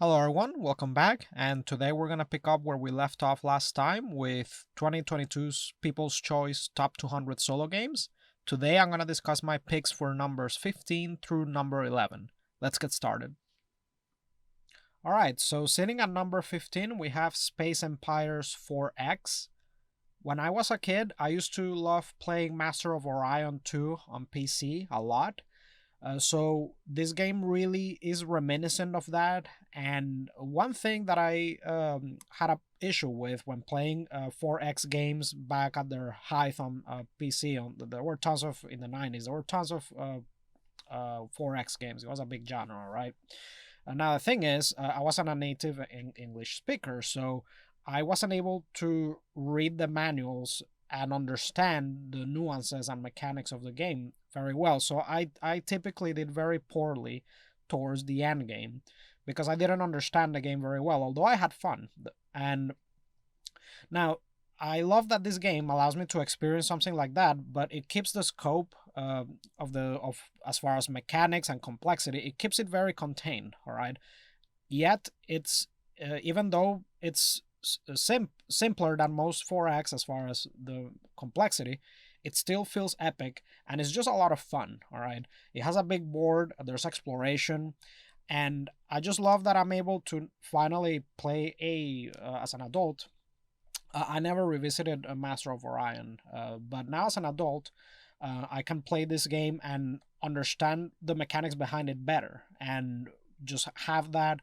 Hello everyone, welcome back, and today we're gonna pick up where we left off last time with 2022's People's Choice Top 200 Solo Games. Today I'm gonna discuss my picks for numbers 15 through number 11. Let's get started. Alright, so sitting at number 15 we have Space Empires 4X. When I was a kid, I used to love playing Master of Orion 2 on PC a lot. So this game really is reminiscent of that. And one thing that I had a issue with when playing 4X games back at their height on PC, there were tons of in the 90s. There were tons of 4X games. It was a big genre, right? Now the thing is, I wasn't a native English speaker, so I wasn't able to read the manuals and understand the nuances and mechanics of the game very well. So I typically did very poorly towards the end game because I didn't understand the game very well, although I had fun. And now I love that this game allows me to experience something like that, but it keeps the scope of as far as mechanics and complexity, it keeps it very contained. All right, yet it's even though it's simpler than most 4X as far as the complexity, it still feels epic and it's just a lot of fun. All right, it has a big board, there's exploration, and I just love that I'm able to finally play a as an adult. I never revisited a Master of Orion, but now as an adult, I can play this game and understand the mechanics behind it better, and just have that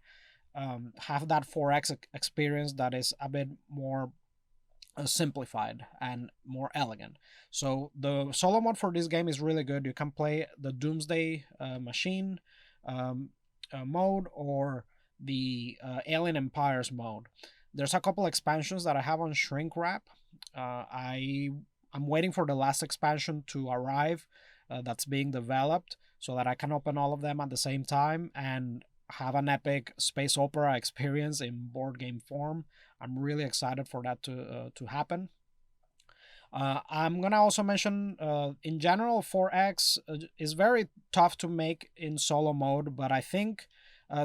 4X experience that is a bit more simplified and more elegant. So the solo mode for this game is really good. You can play the Doomsday Machine um, mode or the Alien Empires mode. There's a couple expansions that I have on Shrink Wrap. I'm waiting for the last expansion to arrive that's being developed so that I can open all of them at the same time and have an epic space opera experience in board game form. I'm really excited for that to happen. I'm gonna also mention, in general, 4X is very tough to make in solo mode, but I think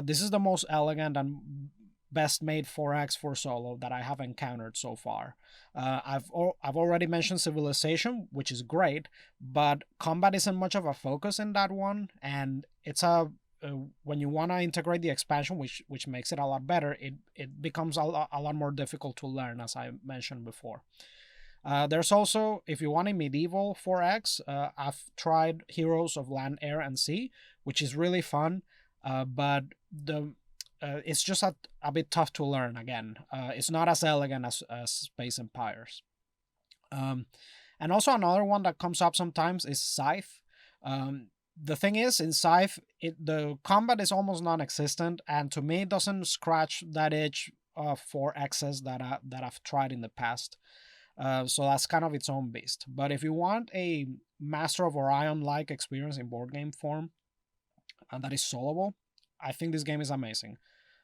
this is the most elegant and best made 4X for solo that I have encountered so far. I've already mentioned Civilization, which is great, but combat isn't much of a focus in that one, and it's when you want to integrate the expansion, which makes it a lot better, it becomes a lot more difficult to learn, as I mentioned before. There's also, if you want a medieval 4X, I've tried Heroes of Land, Air, and Sea, which is really fun, but the it's just a bit tough to learn again. It's not as elegant as Space Empires. Um, and also another one that comes up sometimes is Scythe. The thing is, in Scythe, the combat is almost non-existent, and to me, it doesn't scratch that itch for X's that I've tried in the past. So that's kind of its own beast. But if you want a Master of Orion-like experience in board game form, and that is soloable, I think this game is amazing.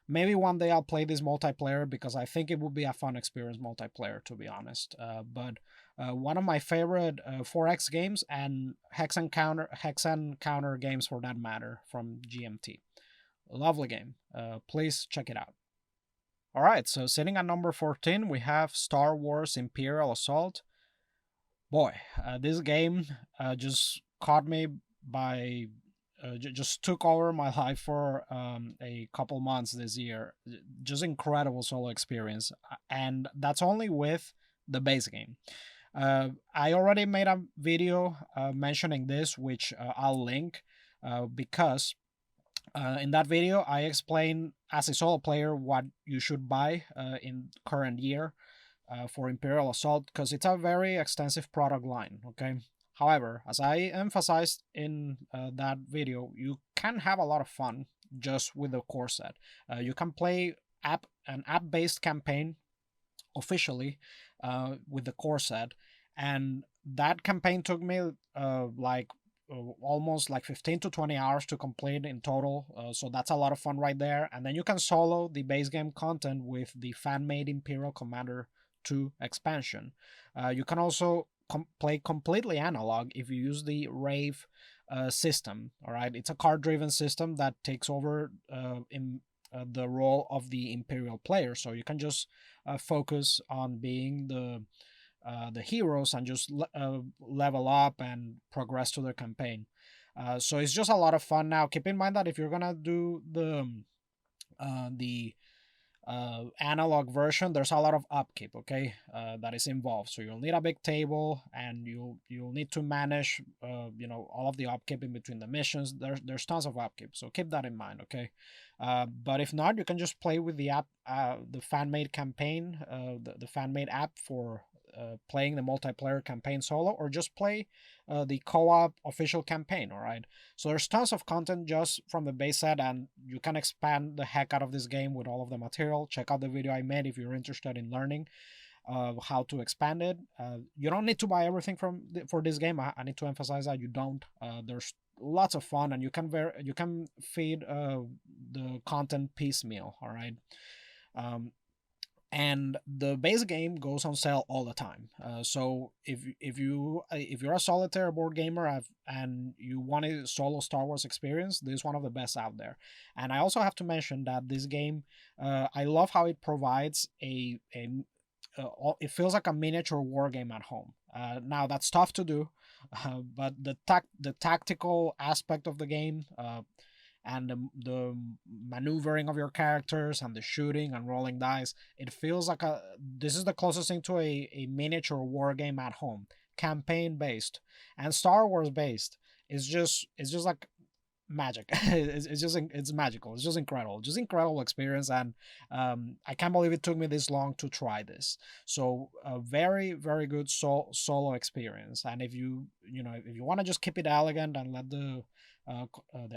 Maybe one day I'll play this multiplayer because I think it would be a fun experience multiplayer, to be honest. But one of my favorite 4X games and Hex and Counter games for that matter from GMT. Lovely game. Please check it out. All right, so sitting at number 14, we have Star Wars Imperial Assault. Boy, this game just caught me by just took over my life for a couple months this year. Just incredible solo experience, and that's only with the base game. I already made a video mentioning this, which I'll link because in that video I explain as a solo player what you should buy in current year for Imperial Assault because it's a very extensive product line. Okay. However, as I emphasized in that video, you can have a lot of fun just with the core set. You can play an app-based campaign officially with the core set, and that campaign took me almost like 15 to 20 hours to complete in total. So that's a lot of fun right there. And then you can solo the base game content with the fan-made Imperial Commander 2 expansion. You can also play completely analog if you use the Rave system. All right, it's a card driven system that takes over in the role of the Imperial player. So you can just focus on being the heroes and just level up and progress to the campaign. So it's just a lot of fun. Now, keep in mind that if you're gonna do the analog version, there's a lot of upkeep, okay, that is involved. So you'll need a big table, and you'll need to manage, all of the upkeep in between the missions. There's tons of upkeep, so keep that in mind, okay. But if not, you can just play with the app, the fan-made campaign, the fan-made app for playing the multiplayer campaign solo, or just play the co-op official campaign. All right, so there's tons of content just from the base set, and you can expand the heck out of this game with all of the material. Check out the video I made if you're interested in learning how to expand it. You don't need to buy everything for this game. I need to emphasize that you don't. There's lots of fun, and you can feed the content piecemeal. All right. And the base game goes on sale all the time. So if you're a solitaire board gamer and you want a solo Star Wars experience, this is one of the best out there. And I also have to mention that this game, I love how it provides it feels like a miniature war game at home. Now that's tough to do, but the tactical aspect of the game, and the maneuvering of your characters and the shooting and rolling dice, it feels like this is the closest thing to a miniature war game at home, campaign based and Star Wars based. It's just like magic. It's magical. It's just incredible experience. And I can't believe it took me this long to try this. So a very, very good solo experience. And if you want to just keep it elegant and let the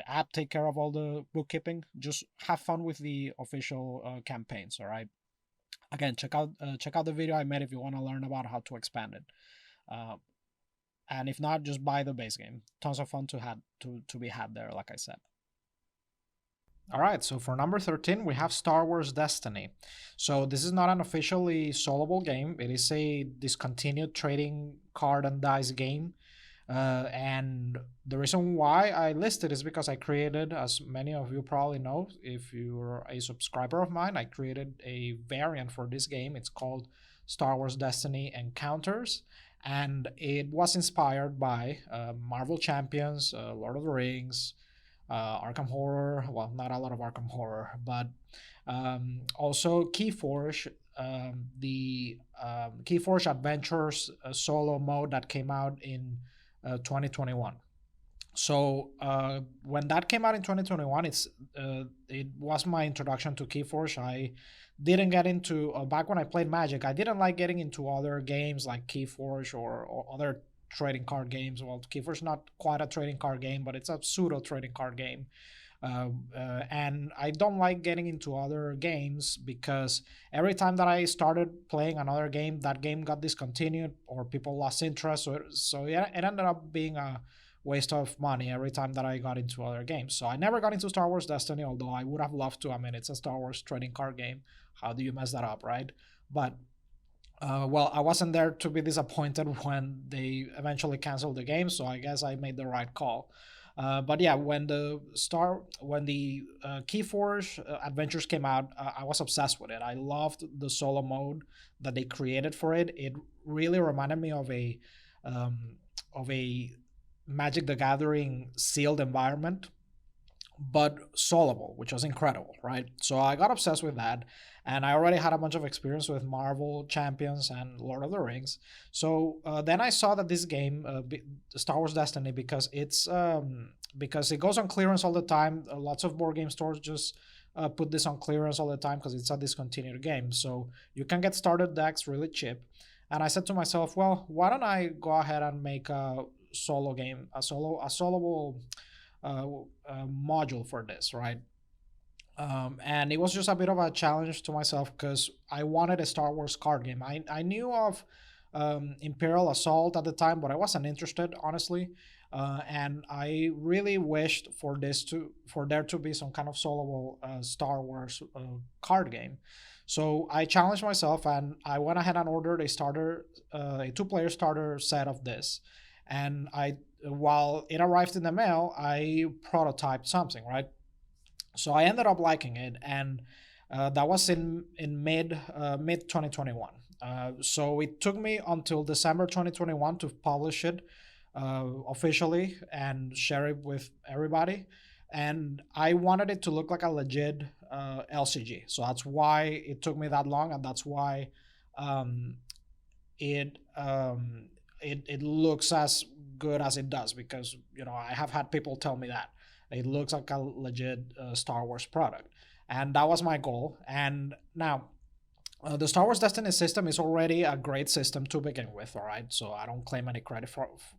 app take care of all the bookkeeping, just have fun with the official campaigns. All right, again, check out the video I made if you want to learn about how to expand it. And if not, just buy the base game. Tons of fun to be had there, like I said. All right, so for number 13, we have Star Wars Destiny. So this is not an officially soloable game. It is a discontinued trading card and dice game. And the reason why I listed is because I created, as many of you probably know, if you're a subscriber of mine, I created a variant for this game. It's called Star Wars Destiny Encounters. And it was inspired by Marvel Champions, Lord of the Rings, Arkham Horror. Well, not a lot of Arkham Horror, but also Keyforge, the Keyforge Adventures solo mode that came out in 2021. So when that came out in 2021, it was my introduction to Keyforge. I didn't get into back when I played Magic. I didn't like getting into other games like Keyforge or other trading card games. Well, Keyforge is not quite a trading card game, but it's a pseudo trading card game. And I don't like getting into other games because every time that I started playing another game, that game got discontinued or people lost interest. So yeah, it ended up being a waste of money every time that I got into other games. So I never got into Star Wars Destiny, although I would have loved to. I mean, it's a Star Wars trading card game. How do you mess that up, right? But well, I wasn't there to be disappointed when they eventually canceled the game, so I guess I made the right call. But yeah, when the Keyforge Adventures came out, I was obsessed with it. I loved the solo mode that they created for it. It really reminded me of a Magic the Gathering sealed environment, but soloable, which was incredible, right? So I got obsessed with that, and I already had a bunch of experience with Marvel Champions and Lord of the Rings. So then I saw that this game, Star Wars Destiny, because it goes on clearance all the time. Lots of board game stores just put this on clearance all the time because it's a discontinued game. So you can get started decks really cheap. And I said to myself, well, why don't I go ahead and make a solo game, a soloable module for this, right? And it was just a bit of a challenge to myself because I wanted a Star Wars card game. I knew of Imperial Assault at the time, but I wasn't interested, honestly. And I really wished for there to be some kind of soloable Star Wars card game. So I challenged myself and I went ahead and ordered a 2-player starter set of this. And while it arrived in the mail, I prototyped something, right? So I ended up liking it, and that was in mid 2021. So it took me until December 2021 to publish it officially and share it with everybody. And I wanted it to look like a legit LCG, so that's why it took me that long, and that's why um, it it looks as good as it does, because I have had people tell me that it looks like a legit Star Wars product, and that was my goal. And now the Star Wars Destiny system is already a great system to begin with, all right? So I don't claim any credit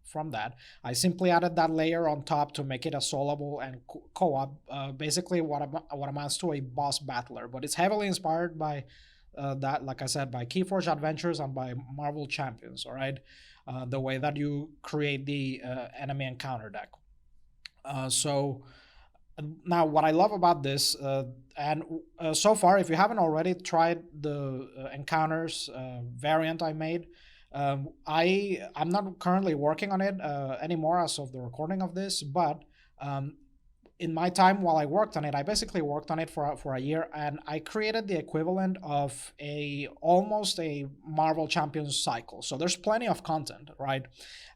from that. I simply added that layer on top to make it a soloable and co-op, basically what amounts to a boss battler, but it's heavily inspired by that, like I said, by Keyforge Adventures and by Marvel Champions, all right? The way that you create the enemy encounter deck. So now what I love about this, and so far, if you haven't already tried the encounters variant I made, I'm not currently working on it anymore as of the recording of this, but um, in my time while I worked on it, I basically worked on it for a year, and I created the equivalent of a almost a Marvel Champions cycle. So there's plenty of content, right?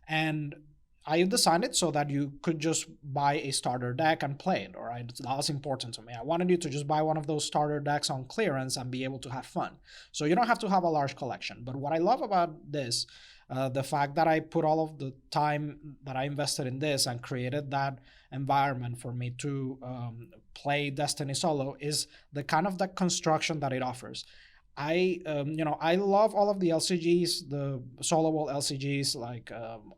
And I designed it so that you could just buy a starter deck and play it. All right, that was important to me. I wanted you to just buy one of those starter decks on clearance and be able to have fun. So you don't have to have a large collection. But what I love about this, the fact that I put all of the time that I invested in this and created that environment for me to play Destiny solo, is the kind of deck construction that it offers. I love all of the LCGs, the soloable LCGs like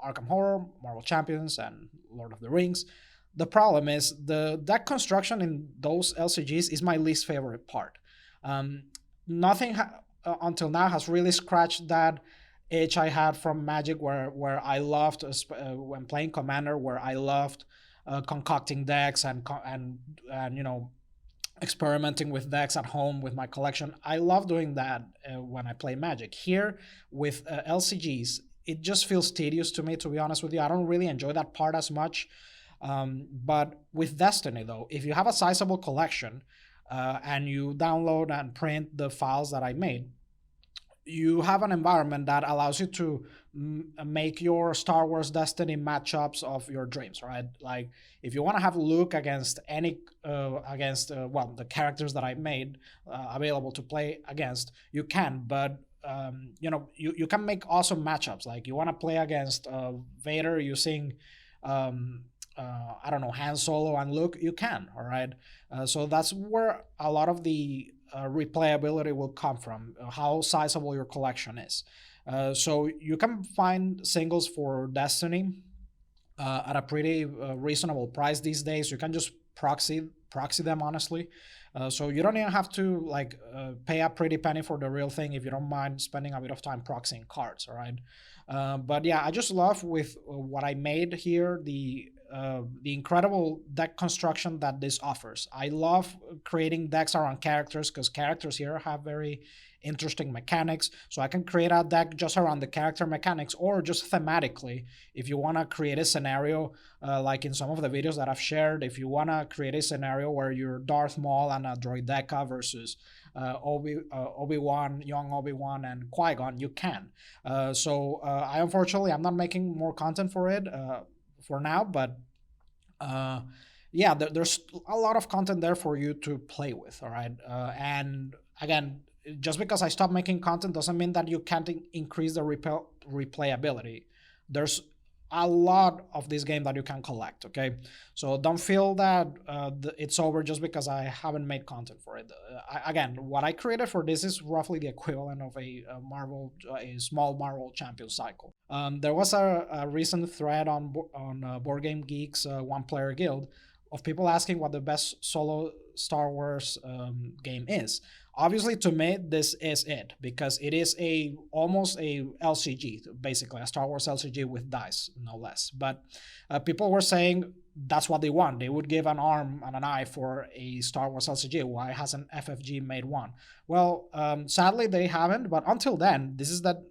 Arkham Horror, Marvel Champions, and Lord of the Rings. The problem is the deck construction in those LCGs is my least favorite part. Um, Nothing until now has really scratched that itch I had from Magic, where I loved when playing Commander, where I loved concocting decks and experimenting with decks at home with my collection. I love doing that when I play Magic. Here with LCGs, it just feels tedious to me, to be honest with you. I don't really enjoy that part as much. But with Destiny, though, if you have a sizable collection and you download and print the files that I made, you have an environment that allows you to make your Star Wars Destiny matchups of your dreams, right? Like if you want to have Luke against any well, the characters that I made available to play against, you can. But you can make awesome matchups. Like you want to play against Vader using I don't know, Han Solo and Luke, you can. All right. So that's where a lot of the replayability will come from, how sizable your collection is. So you can find singles for Destiny at a pretty reasonable price these days. You can just proxy them, honestly. So you don't even have to like pay a pretty penny for the real thing if you don't mind spending a bit of time proxying cards. All right. But yeah, I just love with what I made here, the incredible deck construction that this offers. I love creating decks around characters because characters here have very interesting mechanics. So I can create a deck just around the character mechanics, or just thematically. If you want to create a scenario, like in some of the videos that I've shared, if you want to create a scenario where you're Darth Maul and a Droideka versus Obi-Wan, young Obi-Wan, and Qui-Gon, you can. I unfortunately I'm not making more content for it for now, but yeah, there's a lot of content there for you to play with. All right, and again, just because I stopped making content doesn't mean that you can't increase the replayability. There's a lot of this game that you can collect. Okay, so don't feel that it's over just because I haven't made content for it. Again, what I created for this is roughly the equivalent of a small Marvel Champion cycle. There was a recent thread on Board Game Geeks One Player Guild of people asking what the best solo Star Wars game is. Obviously, to me, this is it, because it is almost a LCG, basically a Star Wars LCG with dice, no less. But people were saying that's what they want. They would give an arm and an eye for a Star Wars LCG. Why hasn't FFG made one? Well, sadly they haven't. But until then, this is the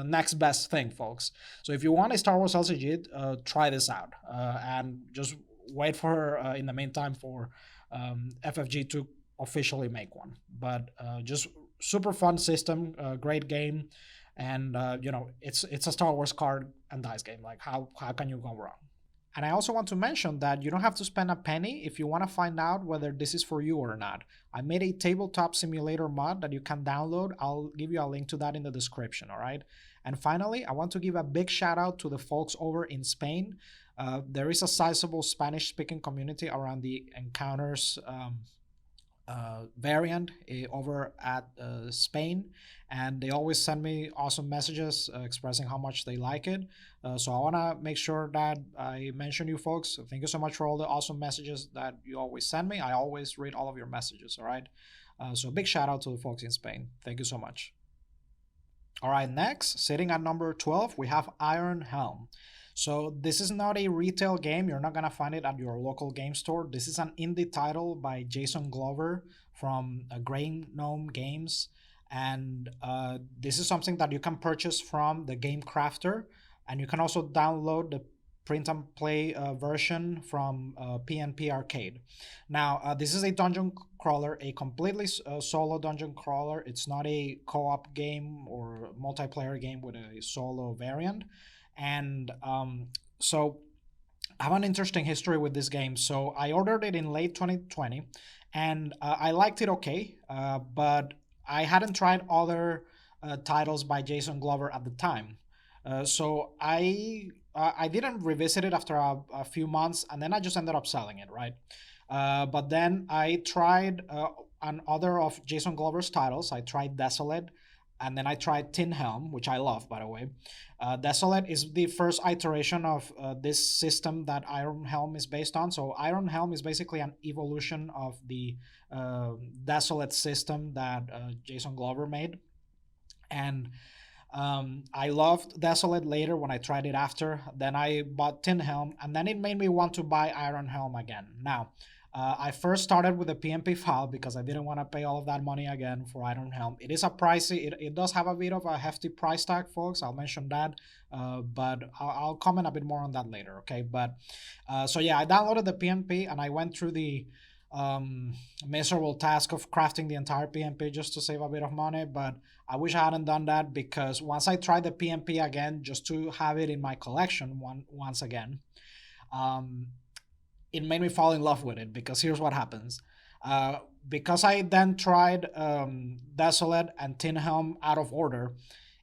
next best thing, folks. So if you want a Star Wars LCG, try this out and just wait for in the meantime for FFG to officially make one. But just super fun system, great game, and it's a Star Wars card and dice game. Like how can you go wrong? And I also want to mention that you don't have to spend a penny if you want to find out whether this is for you or not. I made a tabletop simulator mod that you can download. I'll give you a link to that in the description, all right? And finally, I want to give a big shout out to the folks over in Spain. There is a sizable Spanish speaking community around the Encounters variant over at Spain, and they always send me awesome messages expressing how much they like it. So I want to make sure that I mention you folks. Thank you so much for all the awesome messages that you always send me. I always read all of your messages, all right? So big shout out to the folks in Spain. Thank you so much. All right, next, sitting at number 12, we have Iron Helm. So this is not a retail game. You're not gonna find it at your local game store. This is an indie title by Jason Glover from Grey Gnome Games, and this is something that you can purchase from the Game Crafter, and you can also download the print and play version from PNP Arcade. Now, this is a dungeon crawler, a completely solo dungeon crawler. It's not a co-op game or multiplayer game with a solo variant. And so I have an interesting history with this game. So I ordered it in late 2020, and I liked it okay, but I hadn't tried other titles by Jason Glover at the time. So I didn't revisit it after a few months, and then I just ended up selling it, right? But then I tried another of Jason Glover's titles. I tried Desolate, and then I tried Tin Helm, which I love, by the way. Desolate is the first iteration of this system that Iron Helm is based on. So Iron Helm is basically an evolution of the Desolate system that Jason Glover made. And I loved Desolate later when I tried it after. Then I bought Tin Helm, and then it made me want to buy Iron Helm again. Now, I first started with a PNP file because I didn't want to pay all of that money again for Iron Helm. It is a pricey, it does have a bit of a hefty price tag, folks. I'll mention that, but I'll comment a bit more on that later, okay? But so yeah, I downloaded the PNP and I went through the miserable task of crafting the entire PNP just to save a bit of money, but I wish I hadn't done that because once I tried the PNP again, just to have it in my collection once again, it made me fall in love with it because here's what happens. Because I then tried Desolate and Tin Helm out of order,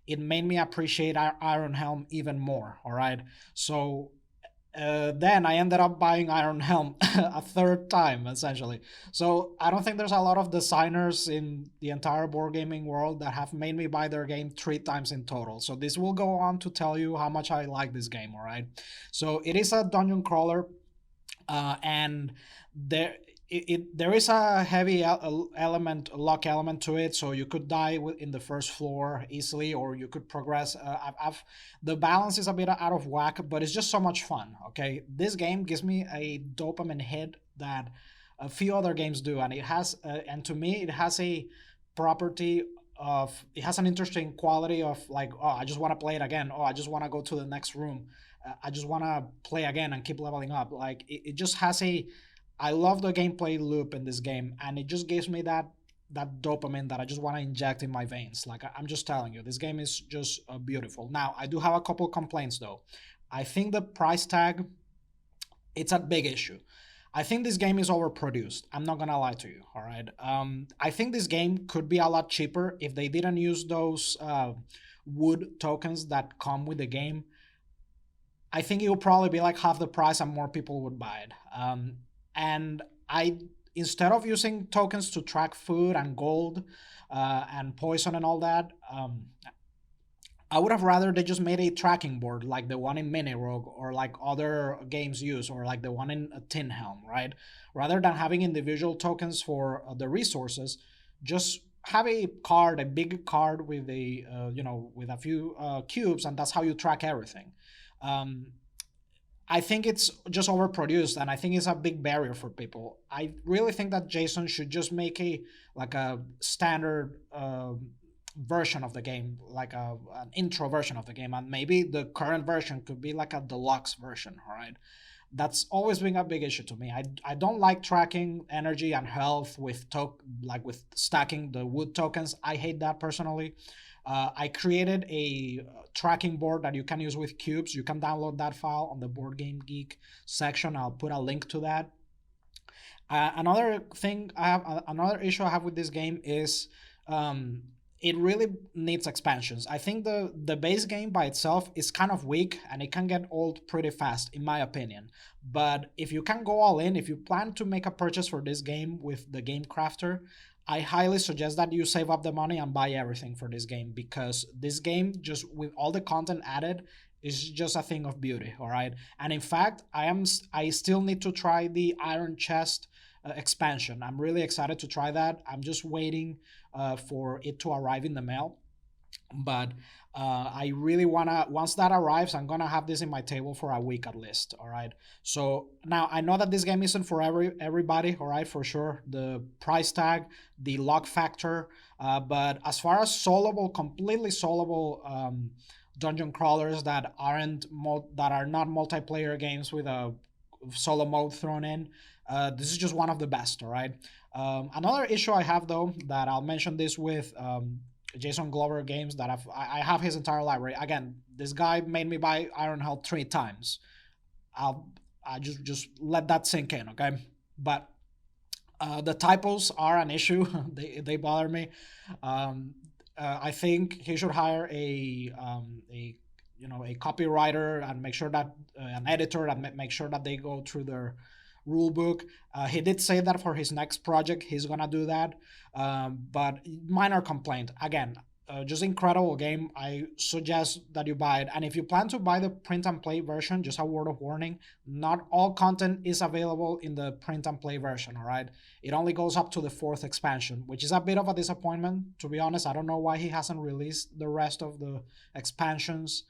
it made me appreciate Iron Helm even more, all right? So then I ended up buying Iron Helm a third time, essentially. So I don't think there's a lot of designers in the entire board gaming world that have made me buy their game 3 times in total. So this will go on to tell you how much I like this game, all right? So it is a dungeon crawler, and there is a heavy luck element to it, so you could die in the first floor easily, or you could progress. The balance is a bit out of whack, but it's just so much fun. Okay, this game gives me a dopamine hit that a few other games do, and it has, and to me, it has a property of, it has an interesting quality of like, oh, I just want to play it again. Oh, I just want to go to the next room. I just want to play again and keep leveling up. Like it just has a, I love the gameplay loop in this game, and it just gives me that dopamine that I just want to inject in my veins. Like I'm just telling you, this game is just beautiful. Now I do have a couple complaints though. I think the price tag, it's a big issue. I think this game is overproduced. I'm not gonna lie to you. All right. I think this game could be a lot cheaper if they didn't use those wood tokens that come with the game. I think it would probably be like half the price and more people would buy it. And I, instead of using tokens to track food and gold and poison and all that, I would have rather they just made a tracking board like the one in Mini Rogue or like other games use, or like the one in Tin Helm, right? Rather than having individual tokens for the resources, just have a card, a big card with a with a few cubes, and that's how you track everything. I think it's just overproduced, and I think it's a big barrier for people. I really think that Jason should just make a standard version of the game, like an intro version of the game, and maybe the current version could be like a deluxe version, all right? That's always been a big issue to me. I don't like tracking energy and health with like with stacking the wood tokens. I hate that personally. I created a tracking board that you can use with cubes. You can download that file on the Board Game Geek section. I'll put a link to that. Another issue I have with this game is um, it really needs expansions. I think the base game by itself is kind of weak and it can get old pretty fast, in my opinion. But if you can go all in, if you plan to make a purchase for this game with the Game Crafter, I highly suggest that you save up the money and buy everything for this game, because this game, just with all the content added, is just a thing of beauty. All right. And in fact, I still need to try the Iron Chest expansion. I'm really excited to try that. I'm just waiting for it to arrive in the mail. But I really wanna, once that arrives, I'm gonna have this in my table for a week at least. All right. So now I know that this game isn't for everybody. All right, for sure. The price tag, the luck factor, but as far as solvable, completely solvable dungeon crawlers that that are not multiplayer games with a solo mode thrown in, this is just one of the best. All right. Another issue I have though, that I'll mention this with Jason Glover games, that I have his entire library. Again, this guy made me buy Iron Hell 3 times. I'll I just let that sink in, okay? But the typos are an issue. They bother me. I think he should hire a a copywriter and make sure that an editor, and make sure that they go through their rule book. He did say that for his next project he's gonna do that, but minor complaint. Again, just incredible game. I suggest that you buy it. And if you plan to buy the print and play version, just a word of warning: not all content is available in the print and play version. All right, it only goes up to the fourth expansion, which is a bit of a disappointment, to be honest. I don't know why he hasn't released the rest of the expansions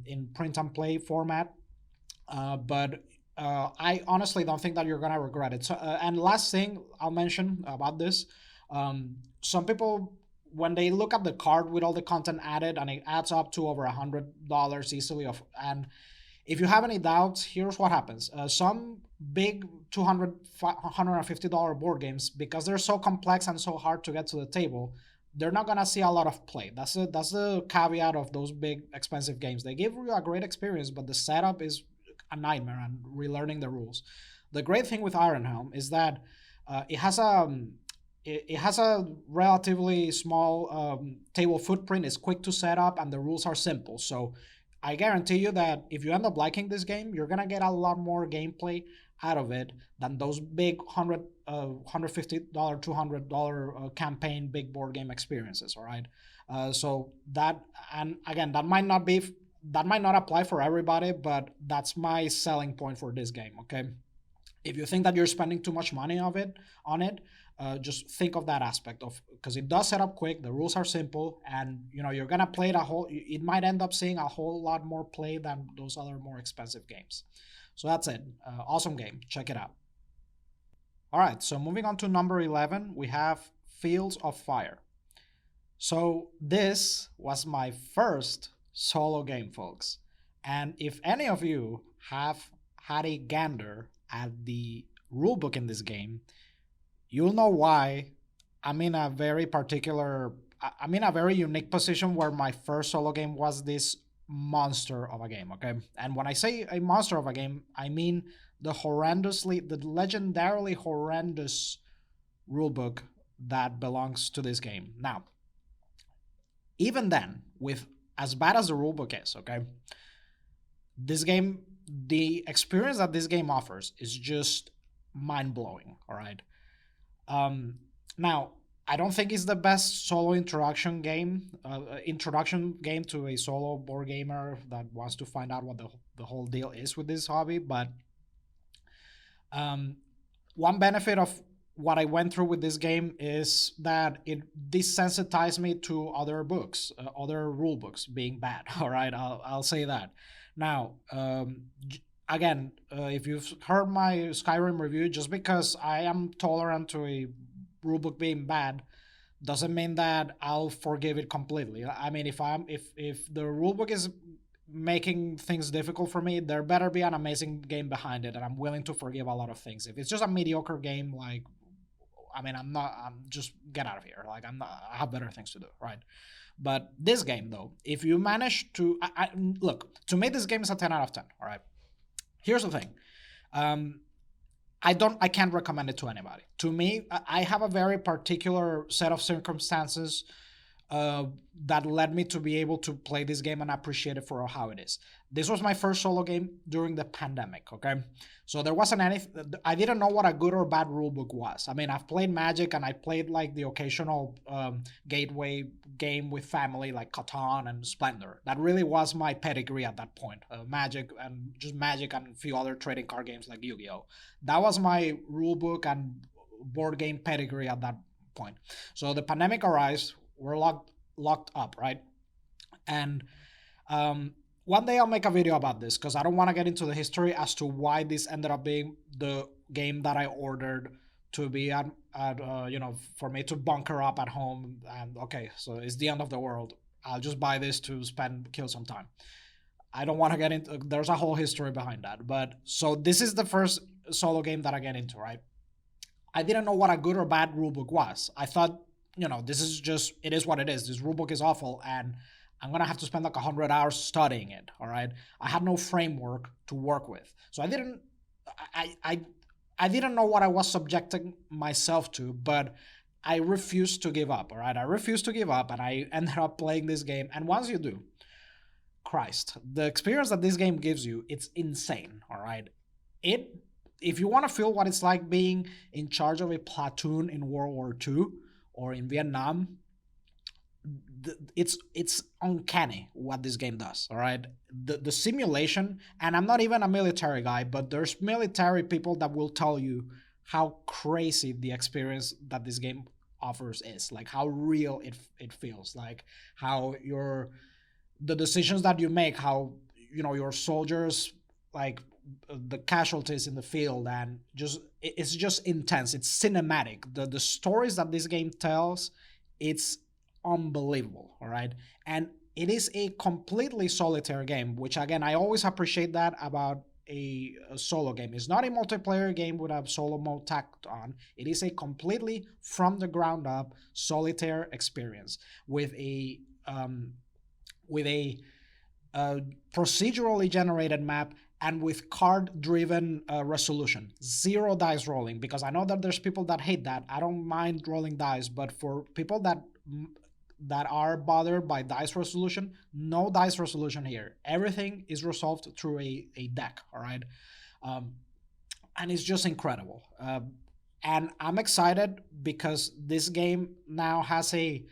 in print and play format. But I honestly don't think that you're gonna regret it. So, and last thing I'll mention about this, some people, when they look at the card with all the content added, and it adds up to over $100 easily. And if you have any doubts, here's what happens. Some big 200 $150 board games, because they're so complex and so hard to get to the table, they're not gonna see a lot of play. That's the caveat of those big expensive games. They give you a great experience, but the setup is a nightmare and relearning the rules. The great thing with Iron Helm is that it has a relatively small table footprint. It's quick to set up, and the rules are simple. So I guarantee you that if you end up liking this game, you're gonna get a lot more gameplay out of it than those big $150, $200 campaign big board game experiences. All right. So that, and again, that might not apply for everybody, but that's my selling point for this game. Okay. If you think that you're spending too much money on it, just think of that aspect of, because it does set up quick, the rules are simple, and you're gonna play it might end up seeing a whole lot more play than those other more expensive games. So that's it. Awesome game. Check it out. All right. So moving on to number 11, we have Fields of Fire. So this was my first solo game, folks. And if any of you have had a gander at the rulebook in this game, you'll know why I'm in a very particular, I'm in a very unique position where my first solo game was this monster of a game, okay? And when I say a monster of a game, I mean the legendarily horrendous rulebook that belongs to this game. Now, even then, with as bad as the rulebook is, okay, this game, the experience that this game offers is just mind blowing. All right. Now, I don't think it's the best solo introduction game to a solo board gamer that wants to find out what the whole deal is with this hobby. But one benefit of what I went through with this game is that it desensitized me to other books, other rule books being bad. All right, I'll say that. Now, again, if you've heard my Skyrim review, just because I am tolerant to a rulebook being bad doesn't mean that I'll forgive it completely. I mean, if the rulebook is making things difficult for me, there better be an amazing game behind it, and I'm willing to forgive a lot of things. If it's just a mediocre game, like, I mean, I'm just get out of here. Like, I'm not, I have better things to do, right? But this game, though, if you manage to, look, to me, this game is a 10 out of 10, all right? Here's the thing. I can't recommend it to anybody. To me, I have a very particular set of circumstances that led me to be able to play this game and appreciate it for how it is. This was my first solo game during the pandemic, okay? So there wasn't any, I didn't know what a good or bad rulebook was. I mean, I've played Magic and I played like the occasional gateway game with family like Catan and Splendor. That really was my pedigree at that point. Magic and a few other trading card games like Yu-Gi-Oh! That was my rulebook and board game pedigree at that point. So the pandemic arrives, we're locked up, right? And one day I'll make a video about this because I don't want to get into the history as to why this ended up being the game that I ordered to be at for me to bunker up at home. And okay, so it's the end of the world. I'll just buy this to kill some time. I don't want to get into, there's a whole history behind that. But so this is the first solo game that I get into, right? I didn't know what a good or bad rulebook was. I thought, this is just, it is what it is. This rulebook is awful and I'm going to have to spend like 100 hours studying it, all right? I had no framework to work with. So I didn't know what I was subjecting myself to, but I refused to give up, all right? I refused to give up and I ended up playing this game. And once you do, Christ, the experience that this game gives you, it's insane, all right? If you want to feel what it's like being in charge of a platoon in World War II or in Vietnam, it's uncanny what this game does, all right? The simulation, and I'm not even a military guy, but there's military people that will tell you how crazy the experience that this game offers is, like how real it feels, like how the decisions that you make, how your soldiers, like the casualties in the field, and it's just intense. It's cinematic. The stories that this game tells, it's unbelievable, all right? And it is a completely solitary game, which again, I always appreciate that about a solo game. It's not a multiplayer game with a solo mode tacked on. It is a completely from the ground up solitaire experience with a procedurally generated map and with card-driven resolution. Zero dice rolling, because I know that there's people that hate that. I don't mind rolling dice, but for people that are bothered by dice resolution, no dice resolution here. Everything is resolved through a deck, all right? And it's just incredible. And I'm excited because this game now has a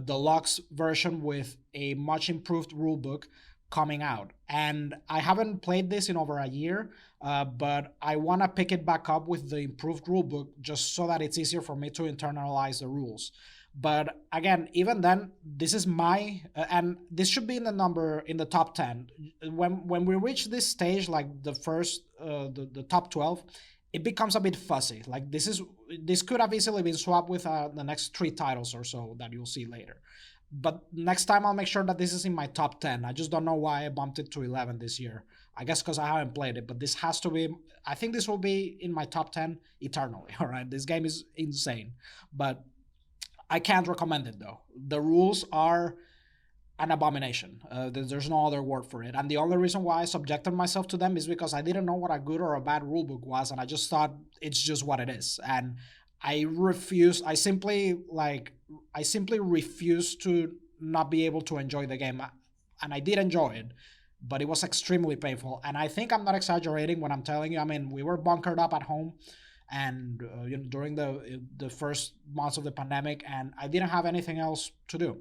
deluxe version with a much improved rulebook coming out. And I haven't played this in over a year, but I want to pick it back up with the improved rulebook just so that it's easier for me to internalize the rules. But again, even then, this is my and this should be in the top 10. When we reach this stage, like the first the top 12, it becomes a bit fuzzy. Like this could have easily been swapped with the next 3 titles or so that you'll see later. But next time I'll make sure that this is in my top 10. I just don't know why I bumped it to 11 this year. I guess because I haven't played it, but this has to be, I think this will be in my top 10 eternally, all right? This game is insane, but I can't recommend it though. The rules are an abomination. There's no other word for it. And the only reason why I subjected myself to them is because I didn't know what a good or a bad rulebook was, and I just thought it's just what it is. And I simply refuse to not be able to enjoy the game. And I did enjoy it, but it was extremely painful. And I think I'm not exaggerating when I'm telling you, I mean, we were bunkered up at home and during the first months of the pandemic, and I didn't have anything else to do.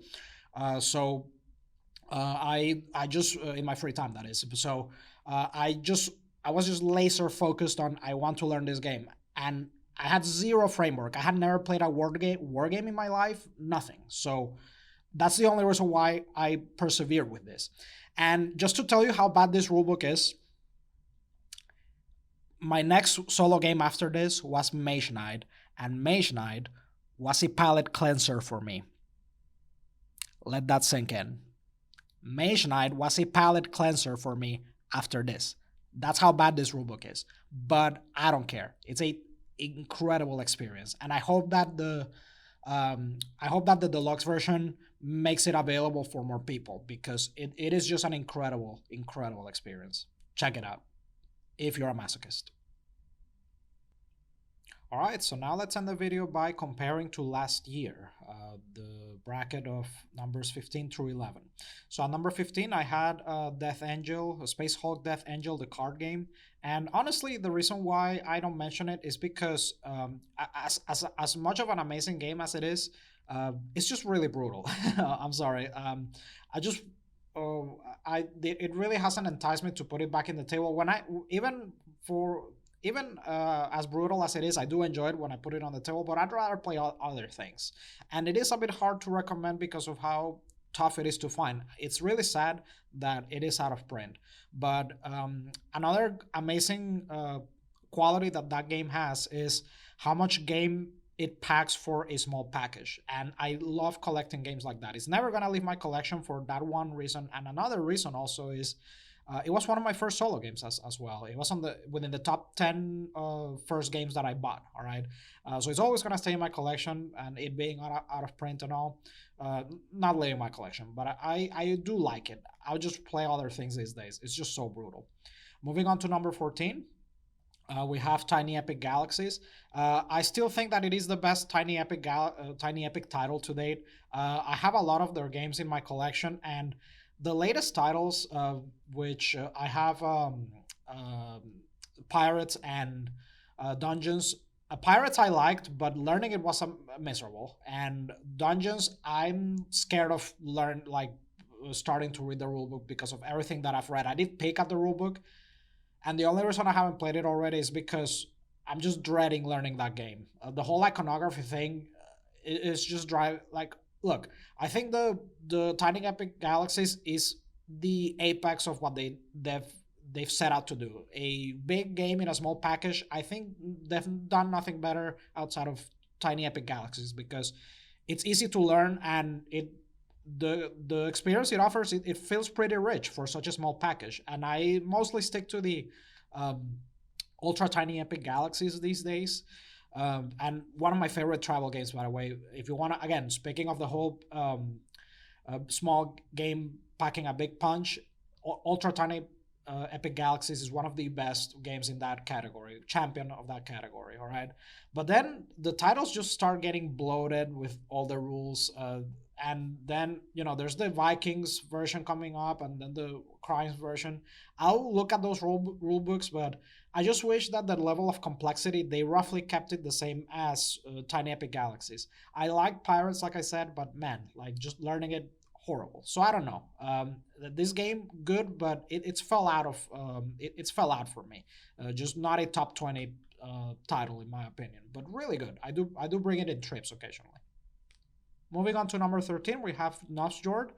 So I just, in my free time, that is. So I was just laser focused on, I want to learn this game. And I had zero framework. I had never played a war game in my life, nothing. So that's the only reason why I persevered with this. And just to tell you how bad this rulebook is, my next solo game after this was Mage Knight, and Mage Knight was a palate cleanser for me. Let that sink in. Mage Knight was a palate cleanser for me after this. That's how bad this rulebook is. But I don't care. It's a incredible experience, and I hope that the deluxe version makes it available for more people because it is just an incredible experience. Check it out if you're a masochist. All right, so now let's end the video by comparing to last year, the bracket of numbers 15 through 11. So at number 15, I had Death Angel, Space Hulk Death Angel, the card game. And honestly, the reason why I don't mention it is because as much of an amazing game as it is, it's just really brutal. I'm sorry. I just it really hasn't enticed me to put it back in the table when I for even as brutal as it is, I do enjoy it when I put it on the table, but I'd rather play other things. And it is a bit hard to recommend because of how tough it is to find. It's really sad that it is out of print. But another amazing quality that that game has is how much game it packs for a small package. And I love collecting games like that. It's never going to leave my collection for that one reason. And another reason also is it was one of my first solo games as well. It was on the within the top 10 first games that I bought. All right, so it's always gonna stay in my collection, and it being out of print and all, not leaving my collection. But I do like it. I'll just play other things these days. It's just so brutal. Moving on to number 14. We have Tiny Epic Galaxies. I still think that it is the best Tiny Epic title to date. I have a lot of their games in my collection, and the latest titles, which I have Pirates and Dungeons. Pirates I liked, but learning it was miserable. And Dungeons, I'm scared of starting to read the rulebook because of everything that I've read. I did pick at the rulebook, and the only reason I haven't played it already is because I'm just dreading learning that game. The whole iconography thing is just drive like look. I think the Tiny Epic Galaxies is the apex of what they've set out to do. A big game in a small package. I think they've done nothing better outside of Tiny Epic Galaxies because it's easy to learn and the experience it offers it feels pretty rich for such a small package. And I mostly stick to the um, ultra tiny epic galaxies these days. And one of my favorite travel games, by the way. If you want to, again, speaking of the whole small game packing a big punch, Ultra Tiny Epic Galaxies is one of the best games in that category, champion of that category. All right, but then the titles just start getting bloated with all the rules. And then there's the Vikings version coming up, and then the Crimes version. I'll look at those rule books, but I just wish that the level of complexity they roughly kept it the same as Tiny Epic Galaxies. I like Pirates, like I said, but man, like just learning it horrible. So I don't know. This game good, but it's fell out of it's fell out for me. Just not a top 20 title in my opinion, but really good. I do bring it in trips occasionally. Moving on to number 13, we have Novsjord.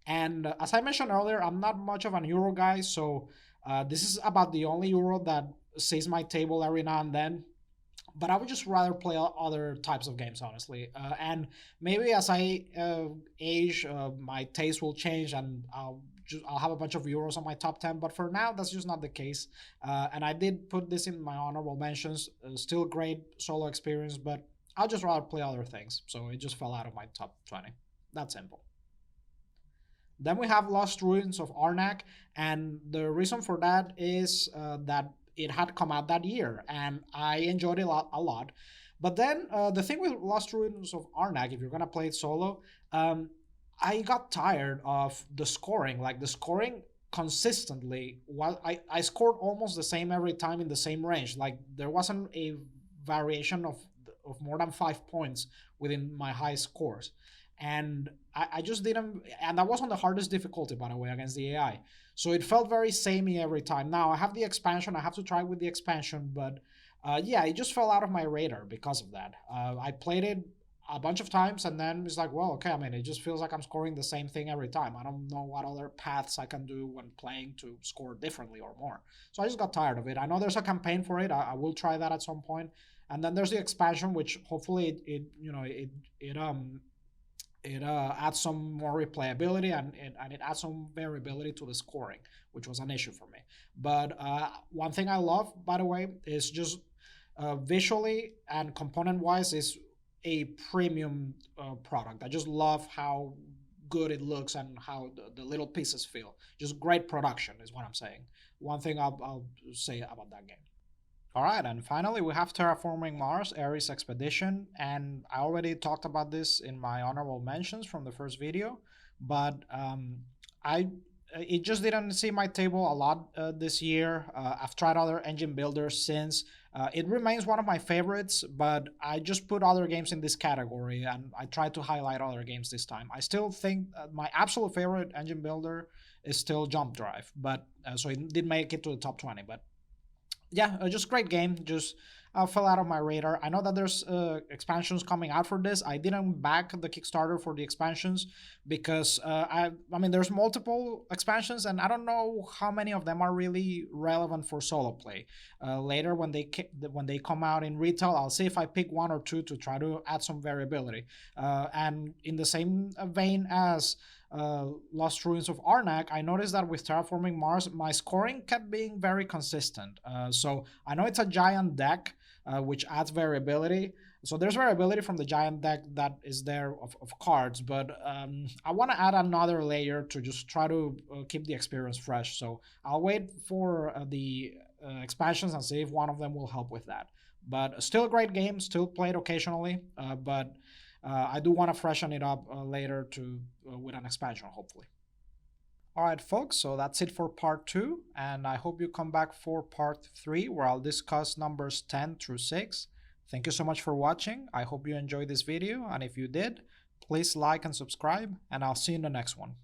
And as I mentioned earlier, I'm not much of an Euro guy, so this is about the only Euro that sees my table every now and then. But I would just rather play other types of games, honestly. And maybe as I age, my taste will change, and I'll have a bunch of Euros on my top 10. But for now, that's just not the case. And I did put this in my honorable mentions. Still great solo experience, but I'll just rather play other things. So it just fell out of my top 20. That simple. Then we have Lost Ruins of Arnak, and the reason for that is that it had come out that year, and I enjoyed it a lot. But then the thing with Lost Ruins of Arnak, if you're gonna play it solo, I got tired of the scoring. Like the scoring consistently, while I scored almost the same every time in the same range. Like there wasn't a variation of more than 5 points within my high scores. And I just didn't, and that was on the hardest difficulty, by the way, against the AI. So it felt very samey every time. Now I have the expansion, I have to try with the expansion, but yeah, it just fell out of my radar because of that. I played it a bunch of times, and then it's like, well, okay, I mean, it just feels like I'm scoring the same thing every time. I don't know what other paths I can do when playing to score differently or more. So I just got tired of it. I know there's a campaign for it. I will try that at some point. And then there's the expansion, which hopefully it It adds some more replayability, and it adds some variability to the scoring, which was an issue for me. But one thing I love, by the way, is just visually and component wise, is a premium product. I just love how good it looks and how the little pieces feel. Just great production is what I'm saying. One thing I'll say about that game. All right, and finally we have Terraforming Mars Ares Expedition, and I already talked about this in my honorable mentions from the first video, but I it just didn't see my table a lot this year. I've tried other engine builders since. It remains one of my favorites, but I just put other games in this category, and I tried to highlight other games this time. I still think my absolute favorite engine builder is still Jump Drive, but so it did make it to the top 20, but yeah, just great game. Just fell out of my radar. I know that there's expansions coming out for this. I didn't back the Kickstarter for the expansions because I mean there's multiple expansions and I don't know how many of them are really relevant for solo play. Later when they come out in retail, I'll see if I pick one or two to try to add some variability. And in the same vein as Lost Ruins of Arnak, I noticed that with Terraforming Mars, my scoring kept being very consistent. So I know it's a giant deck, which adds variability. So there's variability from the giant deck that is there of cards, but I want to add another layer to just try to keep the experience fresh. So I'll wait for the expansions and see if one of them will help with that. But still a great game, still played occasionally, but I do want to freshen it up later to with an expansion, hopefully. All right, folks, so that's it for part 2, and I hope you come back for part 3, where I'll discuss numbers 10 through 6. Thank you so much for watching. I hope you enjoyed this video, and if you did, please like and subscribe, and I'll see you in the next one.